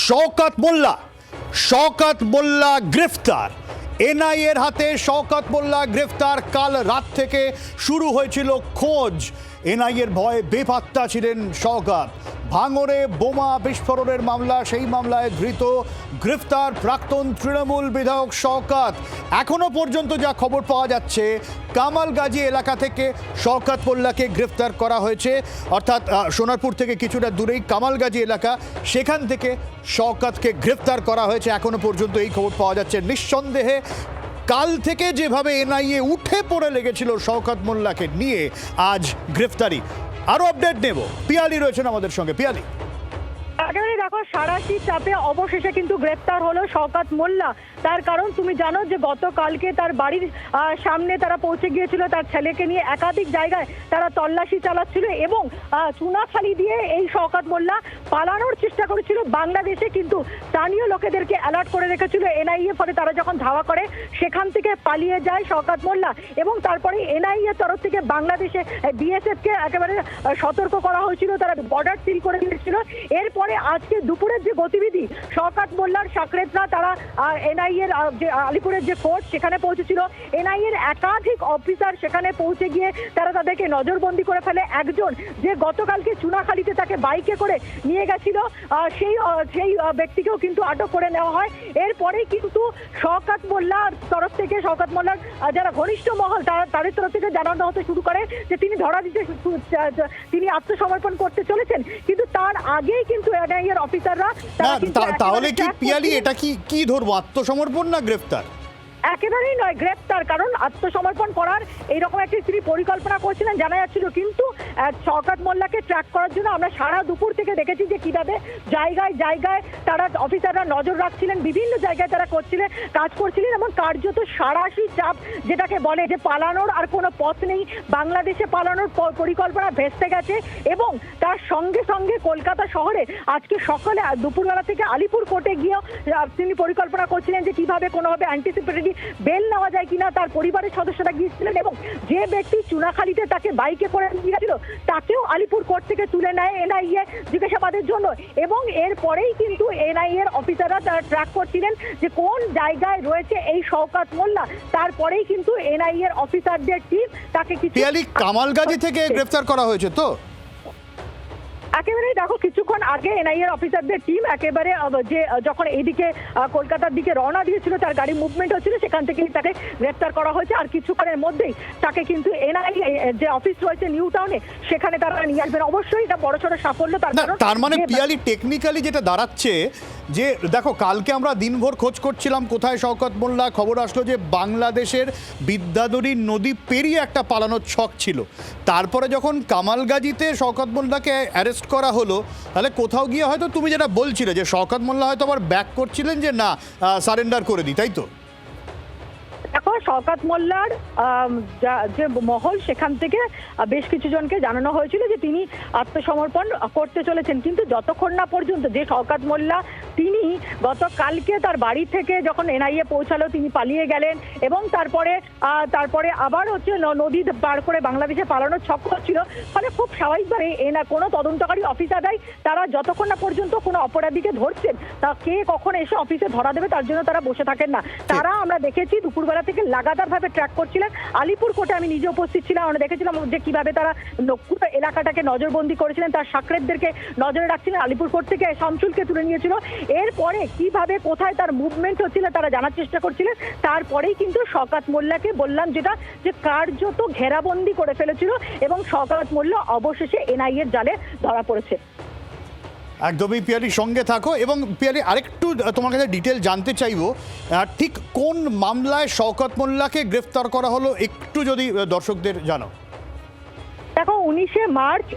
শওকত মোল্লা গ্রেফতার। এনআইএর হাতে শওকত মোল্লা গ্রেফতার। কাল রাত থেকে শুরু হয়েছিল খোঁজ। এনআইএর ভয়ে বেপাত্তা ছিলেন শওকত। ভাঙড়ে বোমা বিস্ফোরণের মামলা, সেই মামলায় ধৃত গ্রেফতার প্রাক্তন তৃণমূল বিধায়ক শওকত। এখনো পর্যন্ত যা খবর পাওয়া যাচ্ছে, কামালগাজী এলাকা থেকে শওকত মোল্লাকে গ্রেফতার করা হয়েছে, অর্থাৎ সোনারপুর থেকে কিছুটা দূরেই কামালগাজী এলাকা, সেখান থেকে শওকতকে গ্রেফতার করা হয়েছে। এখনো পর্যন্ত এই খবর পাওয়া যাচ্ছে। নিঃসন্দেহে কাল থেকে যেভাবে এনআইএ উঠে পড়ে লেগেছিল শওকত মোল্লাকে নিয়ে, আজ গ্রেফতারি। আরো আপডেট নেব, পিয়ালি রয়েছেন আমাদের সঙ্গে। পিয়ালি, দেখো, সারাশি চাপে অবশেষে কিন্তু গ্রেফতার হলো শওকত মোল্লা। তার কারণ তুমি জানো যে গতকালকে তার বাড়ির সামনে তারা পৌঁছে গিয়েছিল, তার ছেলেকে নিয়ে একাধিক জায়গায় তারা তল্লাশি চালাচ্ছিল এবং চুনাখালি দিয়ে এই শওকত মোল্লা পালানোর চেষ্টা করেছিল বাংলাদেশে, কিন্তু স্থানীয় লোকেদেরকে অ্যালার্ট করে রেখেছিল এনআইএ। ফলে তারা যখন ধাওয়া করে সেখান থেকে পালিয়ে যায় শওকত মোল্লা এবং তারপরে এনআইএ তরফ থেকে বাংলাদেশে বিএসএফ কে একেবারে সতর্ক করা হয়েছিল, তারা বর্ডার সিল করে দিয়েছিল। এরপরে আজকে দুপুরের যে গতিবিধি, শওকত মোল্লার সাকরেতরা তারা এনআইএর যে আলিপুরের যে ফোর্স সেখানে পৌঁছেছিল, এনআইএর একাধিক অফিসার সেখানে পৌঁছে গিয়ে তারা তাদেরকে নজরবন্দি করে ফেলে। একজন যে গতকালকে চুনাখালীতে তাকে বাইকে করে নিয়ে গেছিল, সেই ব্যক্তিকেও কিন্তু আটক করে নেওয়া হয়। এরপরেই কিন্তু শওকত মোল্লার তরফ থেকে, শওকত মোল্লার যারা ঘনিষ্ঠ মহল তাদের তরফ থেকে জানানো হতে শুরু করে যে তিনি ধরা দিতে, তিনি আত্মসমর্পণ করতে চলেছেন। কিন্তু তার আগেই কিন্তু এনআইএর অফিসাররা, তাহলে কি পিয়ালি এটা কি ধরবো, আত্মসমর্পণ না গ্রেফতার? একেবারেই নয়, গ্রেফতার। কারণ আত্মসমর্পণ করার এইরকম একটি তিনি পরিকল্পনা করছিলেন জানা যাচ্ছিল। কিন্তু শওকত মোল্লাকে ট্র্যাক করার জন্য আমরা সারা দুপুর থেকে দেখেছি যে কিভাবে জায়গায় জায়গায় তারা অফিসাররা নজর রাখছিলেন, বিভিন্ন জায়গায় তারা কাজ করছিলেন এবং কার্যত সারাশি চাপ যেটাকে বলে, যে পালানোর আর কোনো পথ নেই, বাংলাদেশে পালানোর পরিকল্পনা ভেস্তে গেছে। এবং তার সঙ্গে সঙ্গে কলকাতা শহরে আজকে সকালে দুপুরবেলা থেকে আলিপুর কোর্টে গিয়েও তিনি পরিকল্পনা করছিলেন যে কিভাবে কোনোভাবে অ্যান্টিসিপেটরি বেল নেওয়া যায় কিনা। তার পরিবারের সদস্যরা গিয়েছিলেন এবং যে ব্যক্তি চুনাখালীতে তাকে বাইকে করে নিয়ে গেছিল তাকেও আলিপুর কোর্ট থেকে তুলে নেয় এনআইএ জিজ্ঞাসাবাদের জন্য। এবং এরপরেই কিন্তু এনআইএ এর অফিসাররা তারা ট্র্যাক করছিলেন যে কোন জায়গায় রয়েছে এই শওকত মোল্লা। তারপরেই কিন্তু এনআইএ এর অফিসারদের টিম তাকে কামালগাজী থেকে গ্রেফতার করা হয়েছে। তো একেবারে দেখো, কিছুক্ষণ আগে এনআইএর অফিসারদের টিম একেবারে যে যখন এইদিকে কলকাতার দিকে রওনা দিয়েছিল, তার গাড়ি মুভমেন্ট হচ্ছিল, সেখান থেকেই তাকে গ্রেফতার করা হয়েছে। আর কিছুক্ষণের মধ্যেই তাকে কিন্তু এনআইএ যে অফিস রয়েছে নিউ টাউনে, সেখানে তারা নিয়ে আসবেন। অবশ্যই এটা বড়সড় সাফল্য। তার মানে পিয়ালি টেকনিক্যালি যেটা দাঁড়াচ্ছে যে, দেখো, কালকে আমরা দিনভর খোঁজ করছিলাম কোথায় শওকত মোল্লা। খবর আসলো যে বাংলাদেশের বিদ্যাধরী নদী পেরিয়ে একটা পালানোর ছক ছিল। তারপরে যখন কামালগাজীতে শওকত মোল্লাকে অ্যারেস্ট করা হলো, তাহলে কোথাও গিয়ে হয়তো তুমি যেটা বলছিলে যে শওকত মোল্লা হয়তো আবার ব্যাক করছিলেন যে না, সারেন্ডার করে দিই, তাই তো? দেখো, শওকত মোল্লার যে মহল, সেখান থেকে বেশ কিছু জনকে জানানো হয়েছিল যে তিনি আত্মসমর্পণ করতে চলেছেন। কিন্তু যতক্ষণ না পর্যন্ত যে শওকত মোল্লা তিনি গতকালকে তার বাড়ি থেকে যখন এনআইএ পৌঁছালো তিনি পালিয়ে গেলেন এবং তারপরে আবার হচ্ছে নদী পার করে বাংলাদেশে পালানোর ছক ছিল। ফলে খুব স্বাভাবিকভাবে কোনো তদন্তকারী অফিসাররাই তারা যতক্ষণ না পর্যন্ত কোনো অপরাধীকে ধরছেন, তা কে কখন এসে অফিসে ধরা দেবে তার জন্য তারা বসে থাকেন না। তারা, আমরা দেখেছি দুপুরবেলা থেকে লাগাতার ভাবে ট্র্যাক করছিলেন। আলিপুর কোর্টে আমি নিজে উপস্থিত ছিলাম, আমরা দেখেছিলাম যে কিভাবে তারা পুরো এলাকাটাকে নজরবন্দি করেছিলেন, তার সাকরেতদেরকে নজরে রাখছিলেন। আলিপুর কোর্ট থেকে শামসুলকে তুলে নিয়েছিল। এরপরে কিভাবে কোথায় তার মুভমেন্ট হচ্ছিল তারা জানার চেষ্টা করছিলেন। তারপরেই কিন্তু শওকত মোল্লাকে বললাম যেটা, যে কার্যত ঘেরাবন্দি করে ফেলেছিল এবং শওকত মোল্লা অবশেষে এনআইএর জালে ধরা পড়েছে। একদমই পিয়ালি, সঙ্গে থাকো। এবং পিয়ালি, আরেকটু তোমার কাছে ডিটেল জানতে চাইবো, ঠিক কোন মামলায় শওকত মোল্লাকে গ্রেফতার করা হলো, একটু যদি দর্শকদের জানো। দেখো, 19শে মার্চ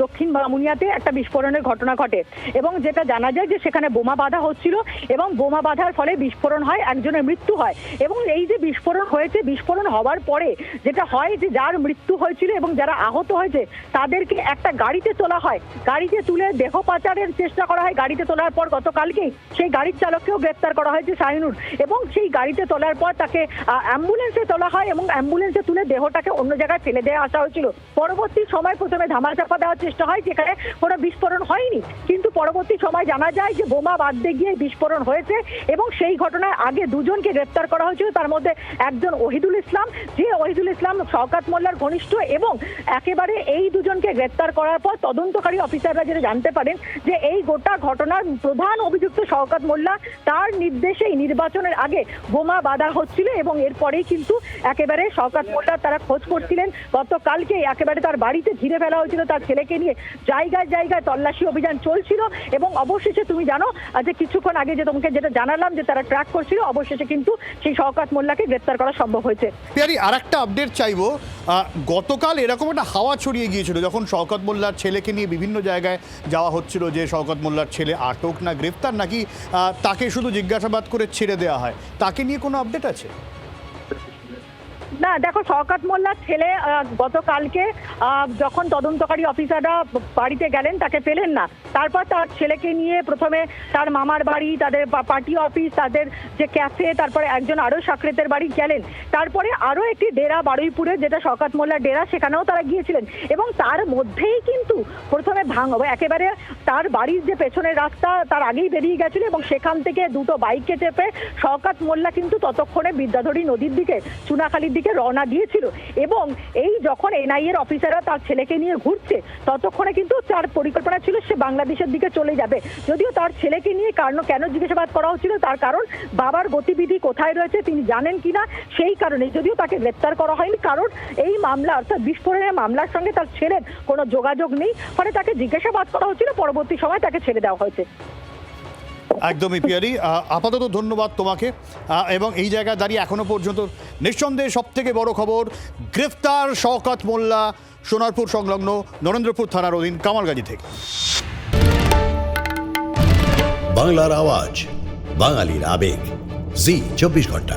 দক্ষিণ বামুনিয়াতে একটা বিস্ফোরণের ঘটনা ঘটে এবং যেটা জানা যায় যে সেখানে বোমা বাঁধা হচ্ছিল এবং বোমা বাঁধার ফলে বিস্ফোরণ হয়, একজনের মৃত্যু হয়। এবং এই যে বিস্ফোরণ হয়েছে, বিস্ফোরণ হওয়ার পরে যেটা হয় যে যার মৃত্যু হয়েছিল এবং যারা আহত হয়েছে তাদেরকে একটা গাড়িতে তোলা হয়, গাড়িতে তুলে দেহ পাচারের চেষ্টা করা হয়। গাড়িতে তোলার পর গতকালকেই সেই গাড়ির চালককেও গ্রেফতার করা হয়েছে, শাহিনুর। এবং সেই গাড়িতে তোলার পর তাকে অ্যাম্বুলেন্সে তোলা হয় এবং অ্যাম্বুলেন্সে তুলে দেহটাকে অন্য জায়গায় ফেলে দেওয়া ছেড়ে আসা হয়েছিল। পরবর্তী সময় প্রথমে ধামাচাপা দেওয়ার চেষ্টা হয়, যেখানে কোনো বিস্ফোরণ হয়নি, কিন্তু পরবর্তী সময় জানা যায় যে বোমা বাঁধতে গিয়ে বিস্ফোরণ হয়েছে এবং সেই ঘটনায় আগে দুজনকে গ্রেপ্তার করা হয়েছিল। তার মধ্যে একজন ওহিদুল ইসলাম, যে ওহিদুল ইসলাম শওকত মোল্লার ঘনিষ্ঠ, এবং একেবারে এই দুজনকে গ্রেপ্তার করার পর তদন্তকারী অফিসাররা যেটা জানতে পারেন যে এই গোটা ঘটনার প্রধান অভিযুক্ত শওকত মোল্লা, তার নির্দেশেই নির্বাচনের আগে বোমা বাঁধা হচ্ছিল এবং এরপরেই কিন্তু একেবারে শওকত মোল্লা তারা খোঁজ করছিলেন। গতকালকে একেবারে তার বাড়িতে ঘিরে ফেলা হয়েছিল, তার ছেলেকে নিয়ে জায়গায় জায়গায় তল্লাশি অভিযান চলছিল এবং অবশেষে তুমি জানো যে কিছুক্ষণ আগে যে তোমাকে যেটা জানালাম যে তারা ট্র্যাক করছিল, অবশেষে কিন্তু সেই শওকত মোল্লাকে গ্রেপ্তার করা সম্ভব হয়েছে। পিয়ারি, আর একটা আপডেট চাইবো। গতকাল এরকম একটা হাওয়া ছড়িয়ে গিয়েছিল যখন শওকত মোল্লার ছেলেকে নিয়ে বিভিন্ন জায়গায় যাওয়া হচ্ছিল যে শওকত মোল্লার ছেলে আটক না গ্রেফতার, নাকি তাকে শুধু জিজ্ঞাসাবাদ করে ছেড়ে দেওয়া হয়, তাকে নিয়ে কোনো আপডেট আছে? না দেখো, শওকত মোল্লার ছেলে গতকালকে যখন তদন্তকারী অফিসাররা বাড়িতে গেলেন তাকে পেলেন না। তারপর তার ছেলেকে নিয়ে প্রথমে তার মামার বাড়ি, তাদের পার্টি অফিস, তাদের যে ক্যাফে, তারপরে একজন আরও সাকরেতের বাড়ি গেলেন। তারপরে আরও একটি ডেরা বারুইপুরে, যেটা শওকত মোল্লার ডেরা, সেখানেও তারা গিয়েছিলেন এবং তার মধ্যেই কিন্তু প্রথমে একেবারে তার বাড়ির যে পেছনের রাস্তা তার আগেই বেরিয়ে গেছিল এবং সেখান থেকে দুটো বাইকে চেপে শওকত মোল্লা কিন্তু ততক্ষণে বিদ্যাধরী নদীর দিকে, চুনাখালীর দিকে রওনা দিয়েছিল এবং এই যখন এনআইএর অফিসাররা তার ছেলেকে নিয়ে ঘুরছে ততক্ষণে কিন্তু তার পরিকল্পনা ছিল সে বাংলাদেশের দিকে চলে যাবে। যদিও তার ছেলেকে নিয়ে কেন জিজ্ঞাসাবাদ করা হচ্ছিল, তার কারণ বাবার গতিবিধি কোথায় রয়েছে তিনি জানেন কিনা, সেই কারণে। যদিও তাকে গ্রেপ্তার করা হয়নি, কারণ এই মামলা অর্থাৎ বিস্ফোরণের মামলার সঙ্গে তার ছেলের কোনো যোগাযোগ নেই, ফলে তাকে জিজ্ঞাসাবাদ করা হচ্ছিল, পরবর্তী সময় তাকে ছেড়ে দেওয়া হয়েছে। একদমই পিয়ারি, আপাতত ধন্যবাদ তোমাকে। এবং এই জায়গায় দাঁড়িয়ে এখনো পর্যন্ত নিঃসন্দেহে সব থেকে বড় খবর, গ্রেফতার শওকত মোল্লা সোনারপুর সংলগ্ন নরেন্দ্রপুর থানার অধীন কামালগাজী থেকে। বাংলার আওয়াজ, বাঙালির আবেগ, জি 24 ঘন্টা।